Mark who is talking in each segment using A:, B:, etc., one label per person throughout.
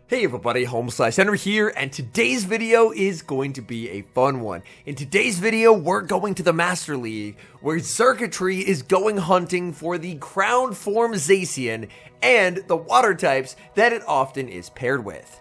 A: Hey everybody, HomeSliceHenry here, and today's video is going to be a fun one. In today's video, we're going to the Master League, where Xurkitree is going hunting for the crown form ZACIAN and the water types that it often is paired with.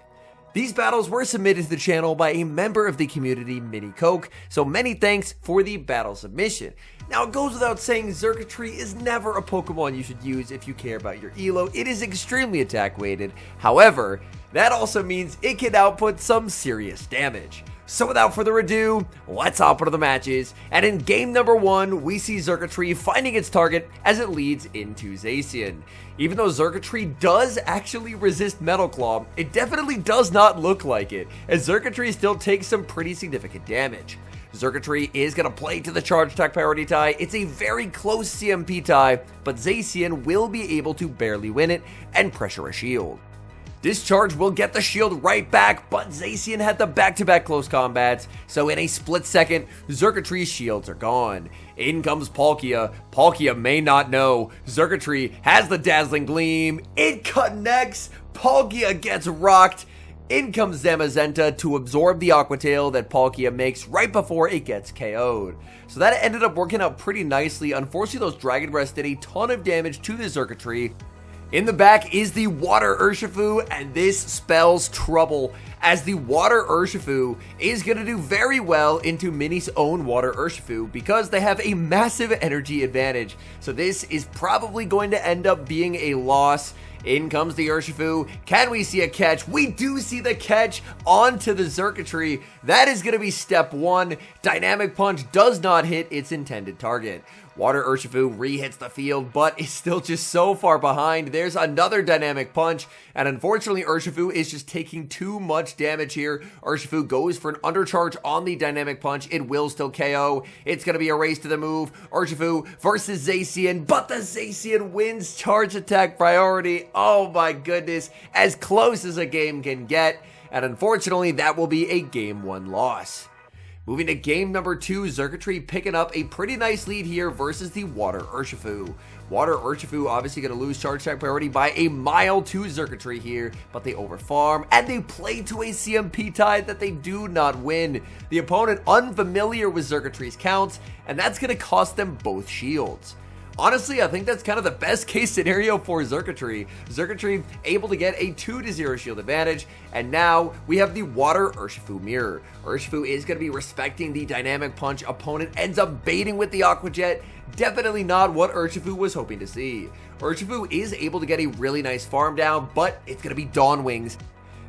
A: These battles were submitted to the channel by a member of the community, Mini Coke, so many thanks for the battle submission. Now, it goes without saying, Xurkitree is never a Pokemon you should use if you care about your elo. It is extremely attack weighted. However, that also means it can output some serious damage. So without further ado, let's hop into the matches. And in game number 1, we see Xurkitree finding its target as it leads into ZACIAN. Even though Xurkitree does actually resist Metal Claw, it definitely does not look like it, as Xurkitree still takes some pretty significant damage. Xurkitree is going to play to the charge attack priority tie. It's a very close CMP tie, but ZACIAN will be able to barely win it and pressure a shield. Discharge will get the shield right back, but ZACIAN had the back-to-back close combats, so in a split second, Xurkitree's shields are gone. In comes Palkia. Palkia may not know. Xurkitree has the Dazzling Gleam. It connects. Palkia gets rocked. In comes Zamazenta to absorb the Aqua Tail that Palkia makes right before it gets KO'd. So that ended up working out pretty nicely. Unfortunately, those Dragon Breaths did a ton of damage to the Xurkitree. In the back is the Water Urshifu, and this spells trouble, as the Water Urshifu is going to do very well into Mini's own Water Urshifu because they have a massive energy advantage. So this is probably going to end up being a loss. In comes the Urshifu. Can we see a catch? We do see the catch onto the Xurkitree. That is going to be step 1. Dynamic Punch does not hit its intended target. Water Urshifu re-hits the field, but is still just so far behind. There's another Dynamic Punch, and unfortunately Urshifu is just taking too much damage here. Urshifu goes for an undercharge on the Dynamic Punch. It will still KO. It's going to be a race to the move. Urshifu versus ZACIAN, but the ZACIAN wins charge attack priority. Oh my goodness, as close as a game can get, and unfortunately that will be a game 1 loss. Moving to game number 2, Xurkitree picking up a pretty nice lead here versus the Water Urshifu. Water Urshifu obviously going to lose charge attack priority by a mile to Xurkitree here, but they overfarm and they play to a CMP tie that they do not win. The opponent unfamiliar with Xurkitree's counts, and that's going to cost them both shields. Honestly, I think that's kind of the best case scenario for Xurkitree. Xurkitree able to get a 2-0 shield advantage, and now we have the Water Urshifu mirror. Urshifu is going to be respecting the Dynamic Punch. Opponent ends up baiting with the Aqua Jet. Definitely not what Urshifu was hoping to see. Urshifu is able to get a really nice farm down, but it's going to be Dawn Wings.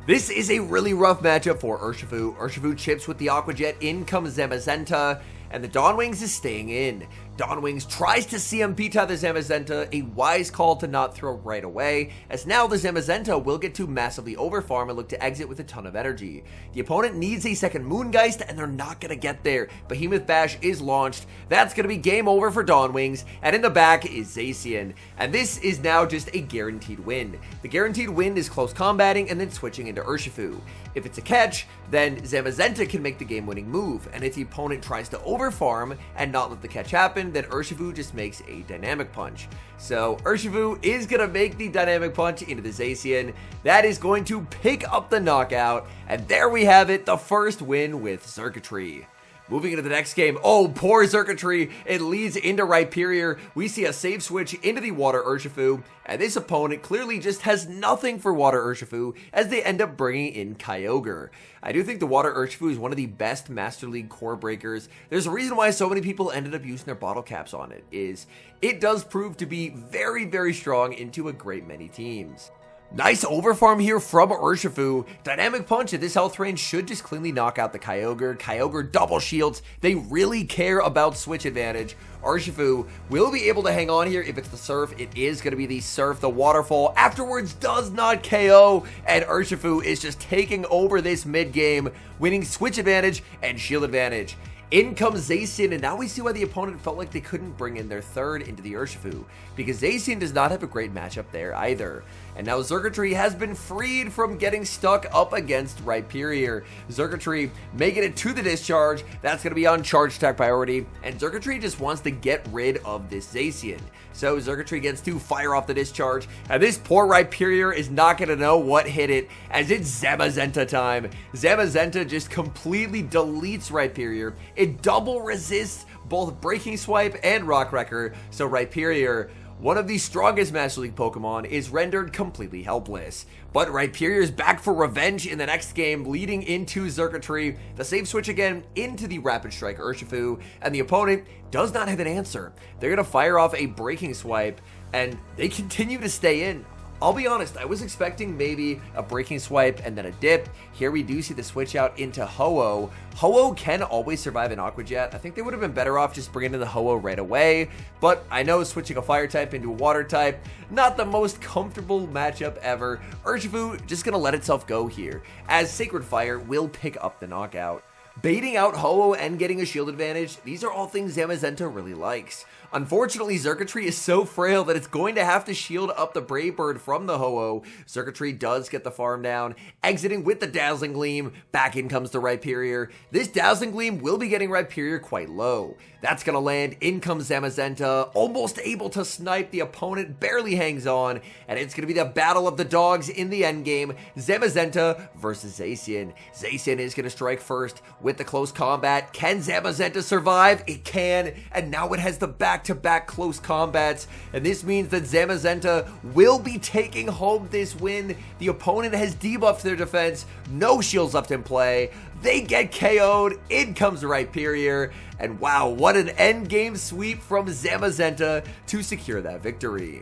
A: This is a really rough matchup for Urshifu. Urshifu chips with the Aqua Jet. In comes Zamazenta, and the Dawn Wings is staying in. Dawn Wings tries to CMP tie the Zamazenta, a wise call to not throw right away, as now the Zamazenta will get to massively overfarm and look to exit with a ton of energy. The opponent needs a second Moongeist, and they're not going to get there. Behemoth Bash is launched. That's going to be game over for Dawn Wings, and in the back is ZACIAN, and this is now just a guaranteed win. The guaranteed win is close combating and then switching into Urshifu. If it's a catch, then Zamazenta can make the game-winning move, and if the opponent tries to overfarm and not let the catch happen, then Urshifu just makes a Dynamic Punch. So Urshifu is going to make the Dynamic Punch into the ZACIAN. That is going to pick up the knockout, and there we have it, the first win with Xurkitree. Moving into the next game, oh, poor Xurkitree, it leads into Rhyperior. We see a save switch into the Water Urshifu, and this opponent clearly just has nothing for Water Urshifu as they end up bringing in Kyogre. I do think the Water Urshifu is one of the best Master League core breakers. There's a reason why so many people ended up using their bottle caps on it, is it does prove to be very, very strong into a great many teams. Nice overfarm here from Urshifu. Dynamic Punch at this health range should just cleanly knock out the Kyogre. Kyogre double shields. They really care about switch advantage. Urshifu will be able to hang on here if it's the Surf. It is going to be the Surf. The Waterfall afterwards does not KO, and Urshifu is just taking over this mid game, winning switch advantage and shield advantage. In comes ZACIAN, and now we see why the opponent felt like they couldn't bring in their third into the Urshifu, because ZACIAN does not have a great matchup there either. And now Xurkitree has been freed from getting stuck up against Rhyperior. Xurkitree making it to the discharge. That's going to be on charge attack priority, and Xurkitree just wants to get rid of this ZACIAN. So Xurkitree gets to fire off the discharge, and this poor Rhyperior is not going to know what hit it, as it's Zamazenta time. Zamazenta just completely deletes Rhyperior. It double resists both Breaking Swipe and Rock Wrecker, so Rhyperior, one of the strongest Master League Pokemon, is rendered completely helpless. But Rhyperior is back for revenge in the next game, leading into Xurkitree. The save switch again into the Rapid Strike Urshifu, and the opponent does not have an answer. They're going to fire off a Breaking Swipe, and they continue to stay in. I'll be honest, I was expecting maybe a Breaking Swipe and then a dip. Here we do see the switch out into Ho-Oh. Ho-Oh can always survive an Aqua Jet. I think they would have been better off just bringing in the Ho-Oh right away, but I know switching a Fire type into a Water type, not the most comfortable matchup ever. Urshifu just gonna let itself go here, as Sacred Fire will pick up the knockout. Baiting out Ho-Oh and getting a shield advantage, these are all things Zamazenta really likes. Unfortunately, Xurkitree is so frail that it's going to have to shield up the Brave Bird from the Ho-Oh. Xurkitree does get the farm down, exiting with the Dazzling Gleam. Back in comes the Rhyperior. This Dazzling Gleam will be getting Rhyperior quite low. That's going to land. In comes Zamazenta, almost able to snipe. The opponent barely hangs on, and it's going to be the battle of the dogs in the endgame. Zamazenta versus ZACIAN. ZACIAN is going to strike first with the close combat. Can Zamazenta survive? It can, and now it has the back-to-back close combats, and this means that Zamazenta will be taking home this win. The opponent has debuffed their defense, no shields left in play. They get KO'd. In comes Rhyperior, and wow, what an endgame sweep from Zamazenta to secure that victory.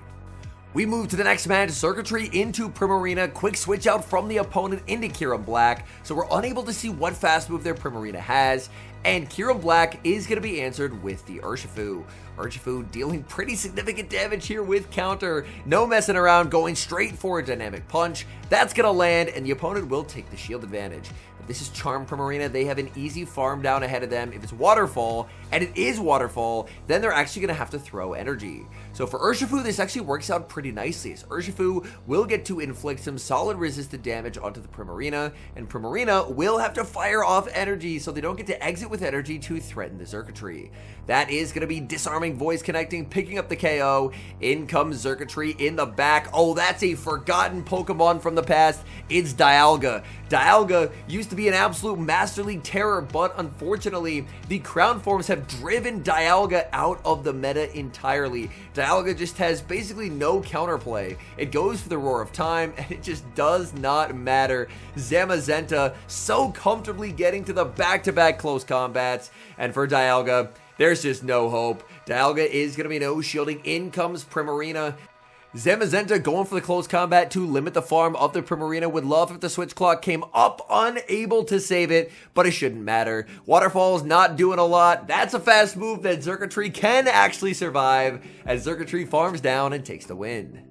A: We move to the next match, Xurkitree into Primarina. Quick switch out from the opponent into Kyurem Black, so we're unable to see what fast move their Primarina has, and Kyurem Black is going to be answered with the Urshifu. Urshifu dealing pretty significant damage here with counter. No messing around, going straight for a Dynamic Punch. That's going to land, and the opponent will take the shield advantage. If this is Charm Primarina, they have an easy farm down ahead of them. If it's Waterfall, and it is Waterfall, then they're actually going to have to throw energy. So for Urshifu, this actually works out pretty nicely, as Urshifu will get to inflict some solid resisted damage onto the Primarina, and Primarina will have to fire off energy, so they don't get to exit with energy to threaten the Xurkitree. That is going to be Disarming Voice connecting, picking up the KO. In comes Xurkitree in the back. Oh, that's a forgotten Pokemon from the past. It's Dialga. Dialga used to be an absolute Master League terror, but unfortunately, the Crown forms have driven Dialga out of the meta entirely. Dialga just has basically no counterplay. It goes for the Roar of Time, and it just does not matter. Zamazenta so comfortably getting to the back-to-back close combats, and for Dialga, there's just no hope. Dialga is going to be no shielding. In comes Primarina. Zamazenta going for the close combat to limit the farm of the Primarina. Would love if the switch clock came up, unable to save it, but it shouldn't matter. Waterfall's not doing a lot. That's a fast move that Xurkitree can actually survive, as Xurkitree farms down and takes the win.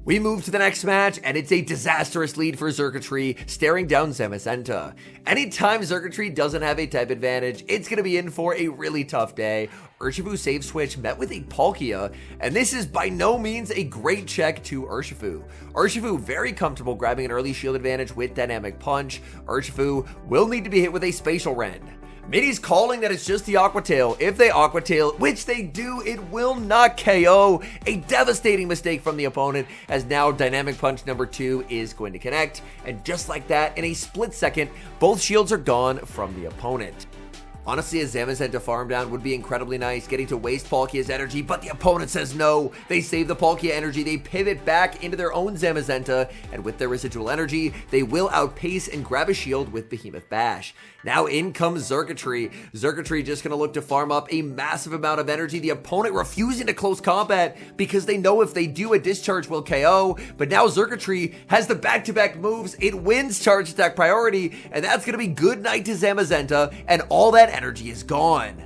A: We move to the next match, and it's a disastrous lead for Xurkitree, staring down Zamazenta. Anytime Xurkitree doesn't have a type advantage, it's going to be in for a really tough day. Urshifu save switch met with a Palkia, and this is by no means a great check to Urshifu. Urshifu very comfortable grabbing an early shield advantage with Dynamic Punch. Urshifu will need to be hit with a Spatial Rend. Midi's calling that it's just the Aqua Tail. If they Aqua Tail, which they do, it will not KO. A devastating mistake from the opponent, as now Dynamic Punch number 2 is going to connect. And just like that, in a split second, both shields are gone from the opponent. Honestly, a Zamazenta farm down would be incredibly nice, getting to waste Palkia's energy, but the opponent says no. They save the Palkia energy, they pivot back into their own Zamazenta, and with their residual energy, they will outpace and grab a shield with Behemoth Bash. Now in comes Xurkitree. Xurkitree just going to look to farm up a massive amount of energy. The opponent refusing to close combat because they know if they do, a discharge will KO. But now Xurkitree has the back-to-back moves. It wins charge attack priority, and that's going to be good night to Zamazenta, and all that energy is gone.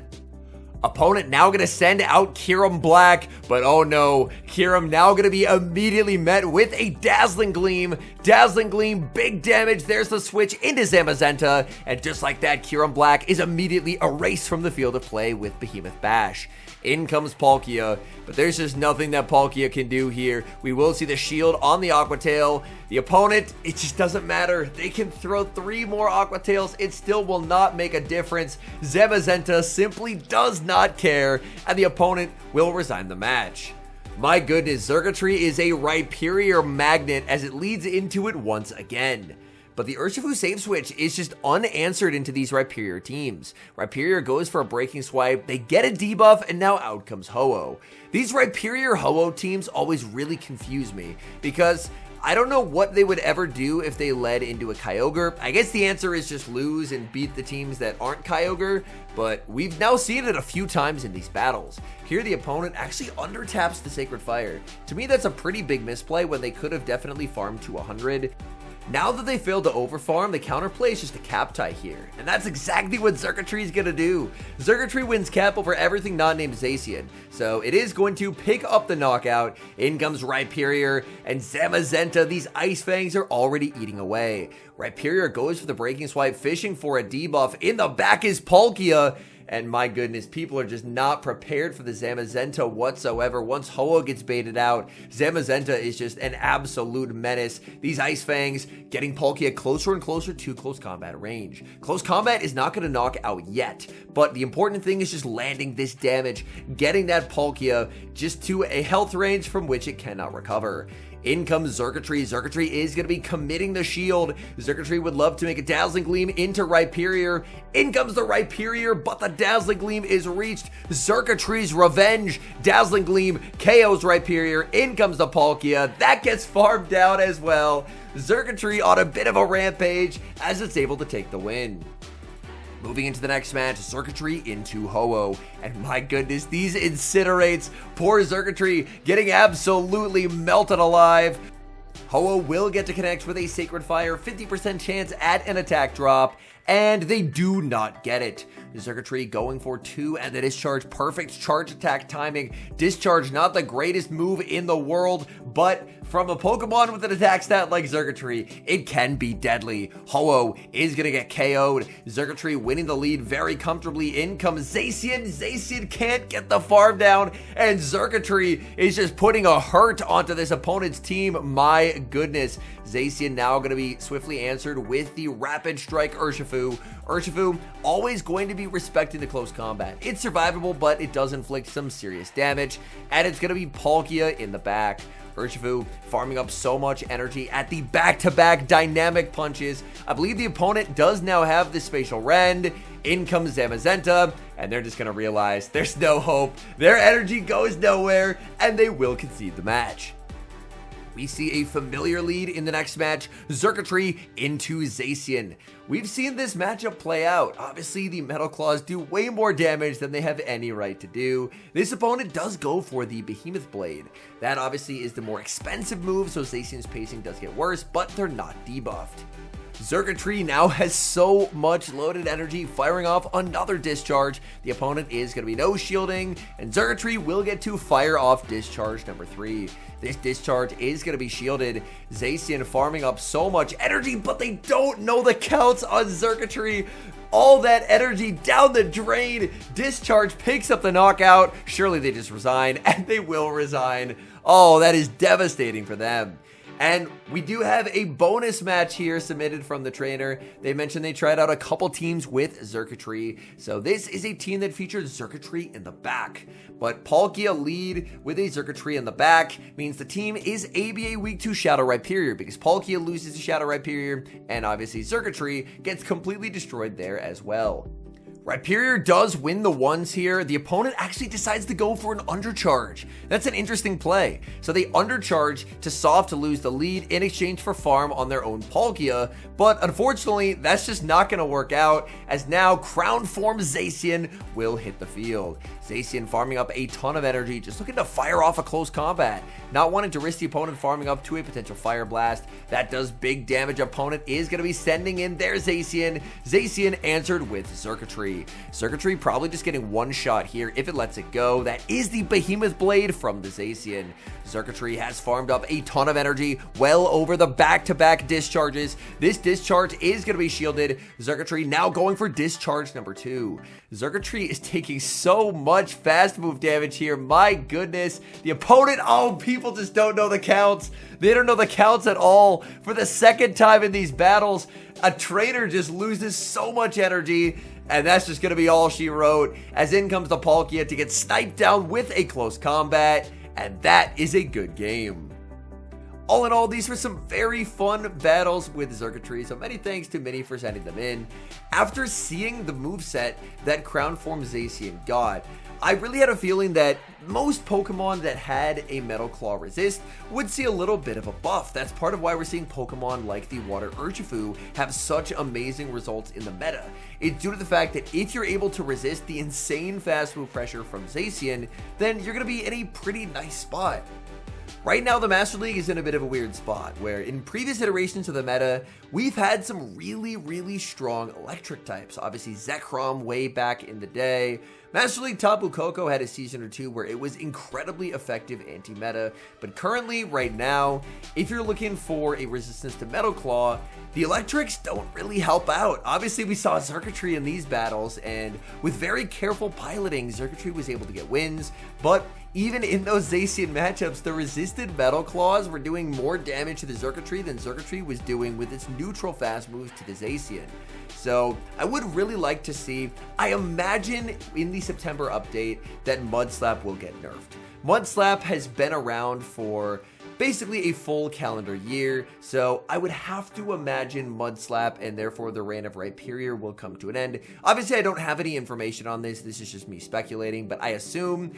A: Opponent now going to send out Kyurem Black, but oh no, Kyurem now going to be immediately met with a Dazzling Gleam. Dazzling Gleam, big damage. There's the switch into Zamazenta, and just like that, Kyurem Black is immediately erased from the field of play with Behemoth Bash. In comes Palkia, but there's just nothing that Palkia can do here. We will see the shield on the Aqua Tail. The opponent, it just doesn't matter. They can throw 3 more Aqua Tails. It still will not make a difference. Zamazenta simply does not care, and the opponent will resign the match. My goodness, Xurkitree is a Rhyperior magnet as it leads into it once again. But the Urshifu save switch is just unanswered into these Rhyperior teams. Rhyperior goes for a breaking swipe, they get a debuff, and now out comes Ho-Oh. These Rhyperior Ho-Oh teams always really confuse me because I don't know what they would ever do if they led into a Kyogre. I guess the answer is just lose and beat the teams that aren't Kyogre, but we've now seen it a few times in these battles. Here the opponent actually undertaps the Sacred Fire. To me, that's a pretty big misplay when they could have definitely farmed to 100. Now that they failed to overfarm, the counterplay is just a cap tie here. And that's exactly what Xurkitree is going to do. Xurkitree wins cap over everything not named ZACIAN. So it is going to pick up the knockout. In comes Rhyperior and Zamazenta. These Ice Fangs are already eating away. Rhyperior goes for the breaking swipe, fishing for a debuff. In the back is Palkia. And my goodness, people are just not prepared for the Zamazenta whatsoever. Once Ho-Oh gets baited out, Zamazenta is just an absolute menace. These Ice Fangs getting Palkia closer and closer to close combat range. Close combat is not going to knock out yet, but the important thing is just landing this damage, getting that Palkia just to a health range from which it cannot recover. In comes Xurkitree. Xurkitree is going to be committing the shield. Xurkitree would love to make a Dazzling Gleam into Rhyperior. In comes the Rhyperior, but the Dazzling Gleam is reached. Xurkitree's revenge. Dazzling Gleam KOs Rhyperior. In comes the Palkia. That gets farmed down as well. Xurkitree on a bit of a rampage as it's able to take the win. Moving into the next match, Xurkitree into Ho-Oh. And my goodness, these incinerates. Poor Xurkitree getting absolutely melted alive. Ho-Oh will get to connect with a Sacred Fire, 50% chance at an attack drop, and they do not get it. Xurkitree going for 2 and the discharge. Perfect charge attack timing. Discharge, not the greatest move in the world, but from a Pokemon with an attack stat like Xurkitree, it can be deadly. Ho-Oh is going to get KO'd. Xurkitree winning the lead very comfortably. In comes ZACIAN. ZACIAN can't get the farm down, and Xurkitree is just putting a hurt onto this opponent's team. My goodness. ZACIAN now going to be swiftly answered with the Rapid Strike Urshifu. Urshifu always going to be respecting the close combat. It's survivable, but it does inflict some serious damage, and it's going to be Palkia in the back. Urshifu farming up so much energy at the back-to-back dynamic punches. I believe the opponent does now have the Spatial Rend. In comes Zamazenta, and they're just going to realize there's no hope. Their energy goes nowhere, and they will concede the match. We see a familiar lead in the next match, Xurkitree into ZACIAN. We've seen this matchup play out. Obviously, the Metal Claws do way more damage than they have any right to do. This opponent does go for the Behemoth Blade. That obviously is the more expensive move, so ZACIAN's pacing does get worse, but they're not debuffed. Xurkitree now has so much loaded energy, firing off another discharge. The opponent is going to be no shielding, and Xurkitree will get to fire off discharge number 3. This discharge is going to be shielded. ZACIAN farming up so much energy, but they don't know the counts on Xurkitree. All that energy down the drain. Discharge picks up the knockout. Surely they just resign, and they will resign. Oh, that is devastating for them. And we do have a bonus match here submitted from the trainer. They mentioned they tried out a couple teams with Xurkitree. So this is a team that features Xurkitree in the back. But Palkia lead with a Xurkitree in the back means the team is ABA weak to Shadow Rhyperior, because Palkia loses to Shadow Rhyperior, and obviously Xurkitree gets completely destroyed there as well. Rhyperior does win the ones here. The opponent actually decides to go for an undercharge. That's an interesting play. So they undercharge to soft to lose the lead in exchange for farm on their own Palkia, but unfortunately that's just not going to work out, as now Crown Form ZACIAN will hit the field. ZACIAN farming up a ton of energy, just looking to fire off a close combat, not wanting to risk the opponent farming up to a potential Fire Blast. That does big damage. Opponent is going to be sending in their ZACIAN. ZACIAN answered with Xurkitree. Xurkitree. Xurkitree probably just getting one shot here if it lets it go. That is the Behemoth Blade from the ZACIAN. Xurkitree has farmed up a ton of energy, well over the back-to-back discharges. This discharge is going to be shielded. Xurkitree now going for discharge number 2. Xurkitree is taking so much fast move damage here. My goodness. The opponent, oh, people just don't know the counts. They don't know the counts at all. For the second time in these battles, a trainer just loses so much energy, and that's just going to be all she wrote, as in comes the Palkia to get sniped down with a close combat, and that is a good game. All in all, these were some very fun battles with Xurkitree, so many thanks to Mini for sending them in. After seeing the moveset that Crown Form ZACIAN got, I really had a feeling that most Pokemon that had a Metal Claw resist would see a little bit of a buff. That's part of why we're seeing Pokemon like the Water Urshifu have such amazing results in the meta. It's due to the fact that if you're able to resist the insane fast move pressure from ZACIAN, then you're going to be in a pretty nice spot. Right now, the Master League is in a bit of a weird spot, where in previous iterations of the meta, we've had some really strong electric types. Obviously, Zekrom way back in the day. Master League Tapu Koko had a season or two where it was incredibly effective anti-meta, but currently, right now, if you're looking for a resistance to Metal Claw, the electrics don't really help out. Obviously, we saw Xurkitree in these battles, and with very careful piloting, Xurkitree was able to get wins, but even in those ZACIAN matchups, the resisted Metal Claws were doing more damage to the Xurkitree than Xurkitree was doing with its neutral fast moves to the ZACIAN. So I would really like to see, I imagine in the September update, that Mudslap will get nerfed. Mudslap has been around for basically a full calendar year, so I would have to imagine Mudslap and therefore the reign of Rhyperior will come to an end. Obviously, I don't have any information on this is just me speculating, but I assume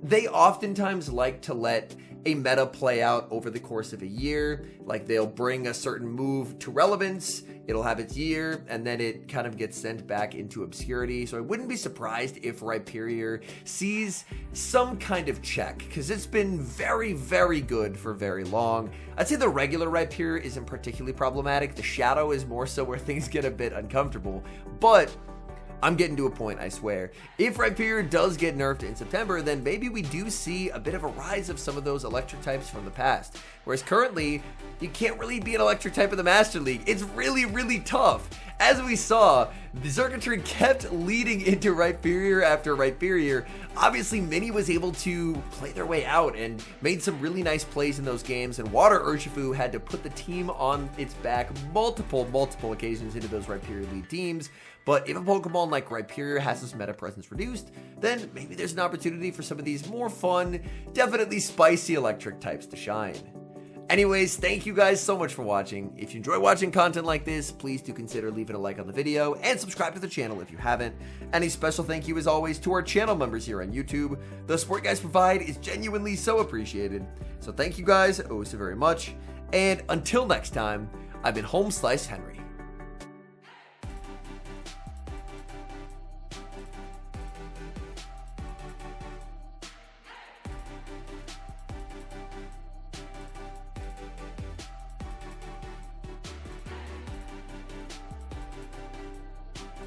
A: they oftentimes like to let a meta play out over the course of a year. Like, they'll bring a certain move to relevance, it'll have its year, and then it kind of gets sent back into obscurity. So I wouldn't be surprised if Rhyperior sees some kind of check, because it's been very good for very long. I'd say the regular Rhyperior isn't particularly problematic. The Shadow is more so where things get a bit uncomfortable, but I'm getting to a point, I swear. If Rhyperior does get nerfed in September, then maybe we do see a bit of a rise of some of those electric types from the past. Whereas currently, you can't really be an electric type in the Master League. It's really tough. As we saw, the Xurkitree kept leading into Rhyperior after Rhyperior. Obviously, Mini was able to play their way out and made some really nice plays in those games, and Water Urshifu had to put the team on its back multiple occasions into those Rhyperior lead teams. But if a Pokemon like Rhyperior has its meta presence reduced, then maybe there's an opportunity for some of these more fun, definitely spicy electric types to shine. Anyways, thank you guys so much for watching. If you enjoy watching content like this, please do consider leaving a like on the video and subscribe to the channel if you haven't. And a special thank you as always to our channel members here on YouTube. The support you guys provide is genuinely so appreciated. So thank you guys oh so very much. And until next time, I've been HomeSliceHenry.